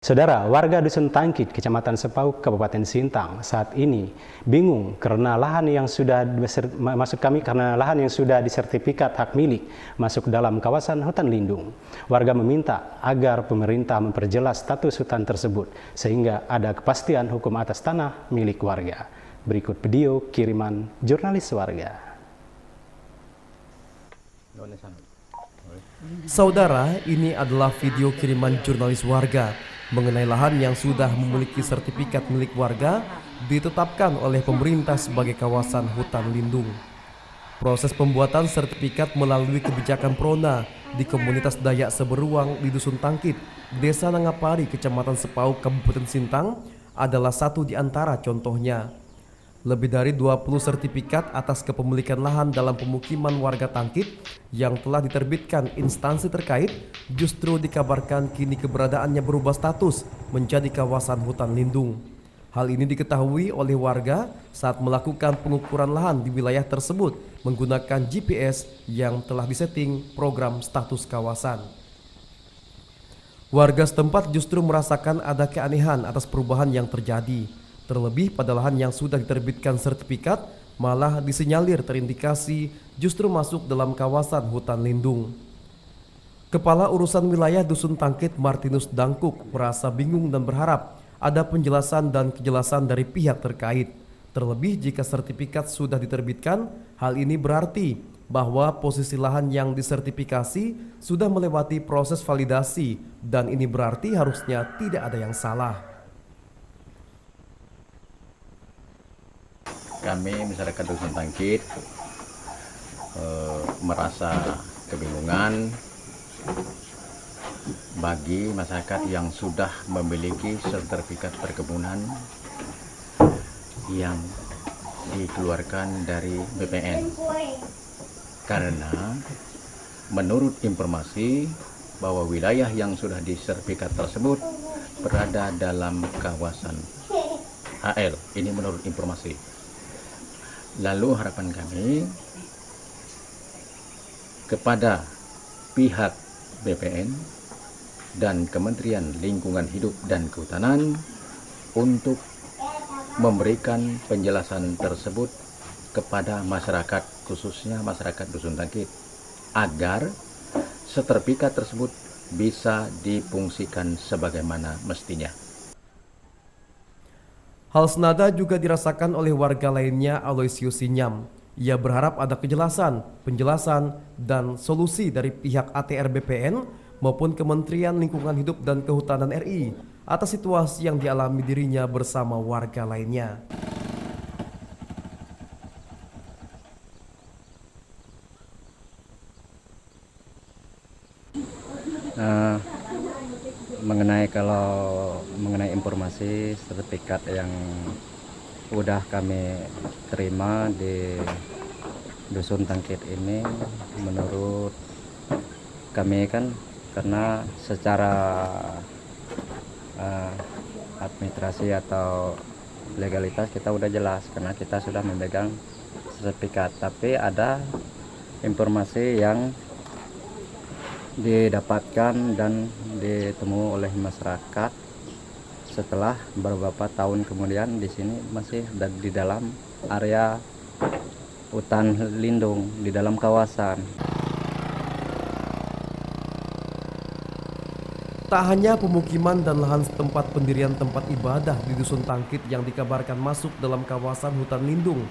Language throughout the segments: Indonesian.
Saudara, warga Dusun Tangkit, Kecamatan Sepauk, Kabupaten Sintang saat ini bingung karena lahan yang sudah disertifikat hak milik masuk dalam kawasan hutan lindung. Warga meminta agar pemerintah memperjelas status hutan tersebut sehingga ada kepastian hukum atas tanah milik warga. Berikut video kiriman jurnalis warga. Saudara, ini adalah video kiriman jurnalis warga mengenai lahan yang sudah memiliki sertifikat milik warga ditetapkan oleh pemerintah sebagai kawasan hutan lindung. Proses pembuatan sertifikat melalui kebijakan Prona di komunitas Dayak Seberuang di Dusun Tangkit, Desa Nangapari, Kecamatan Sepauk, Kabupaten Sintang adalah satu di antara contohnya. Lebih dari 20 sertifikat atas kepemilikan lahan dalam pemukiman warga Tangkit yang telah diterbitkan instansi terkait justru dikabarkan kini keberadaannya berubah status menjadi kawasan hutan lindung. Hal ini diketahui oleh warga saat melakukan pengukuran lahan di wilayah tersebut menggunakan GPS yang telah disetting program status kawasan. Warga setempat justru merasakan ada keanehan atas perubahan yang terjadi. Terlebih pada lahan yang sudah diterbitkan sertifikat malah disinyalir terindikasi justru masuk dalam kawasan hutan lindung. Kepala Urusan Wilayah Dusun Tangkit Martinus Dangkuk merasa bingung dan berharap ada penjelasan dan kejelasan dari pihak terkait. Terlebih jika sertifikat sudah diterbitkan, hal ini berarti bahwa posisi lahan yang disertifikasi sudah melewati proses validasi dan ini berarti harusnya tidak ada yang salah. Kami masyarakat Dusun Tangkit merasa kebingungan bagi masyarakat yang sudah memiliki sertifikat perkebunan yang dikeluarkan dari BPN, karena menurut informasi bahwa wilayah yang sudah disertifikat tersebut berada dalam kawasan HL. Ini menurut informasi. Lalu harapan kami kepada pihak BPN dan Kementerian Lingkungan Hidup dan Kehutanan untuk memberikan penjelasan tersebut kepada masyarakat, khususnya masyarakat Dusun Tangkit, agar sertifikat tersebut bisa difungsikan sebagaimana mestinya. Hal senada juga dirasakan oleh warga lainnya, Aloysius Sinyam. Ia berharap ada kejelasan, penjelasan, dan solusi dari pihak ATR BPN maupun Kementerian Lingkungan Hidup dan Kehutanan RI atas situasi yang dialami dirinya bersama warga lainnya. Mengenai informasi sertifikat yang udah kami terima di Dusun Tangkit ini, menurut kami kan karena secara administrasi atau legalitas kita udah jelas karena kita sudah memegang sertifikat, tapi ada informasi yang didapatkan dan ditemui oleh masyarakat setelah beberapa tahun kemudian di sini masih di dalam area hutan lindung di dalam kawasan. Tak hanya pemukiman dan lahan setempat pendirian tempat ibadah di Dusun Tangkit yang dikabarkan masuk dalam kawasan hutan lindung,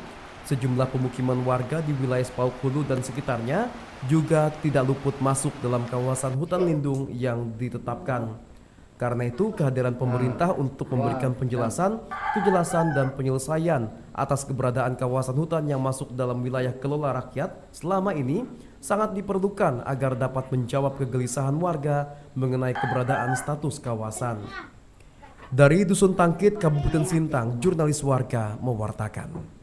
sejumlah pemukiman warga di wilayah Sepauk Hulu dan sekitarnya juga tidak luput masuk dalam kawasan hutan lindung yang ditetapkan. Karena itu kehadiran pemerintah untuk memberikan penjelasan, kejelasan dan penyelesaian atas keberadaan kawasan hutan yang masuk dalam wilayah kelola rakyat selama ini sangat diperlukan agar dapat menjawab kegelisahan warga mengenai keberadaan status kawasan. Dari Dusun Tangkit, Kabupaten Sintang, jurnalis warga mewartakan.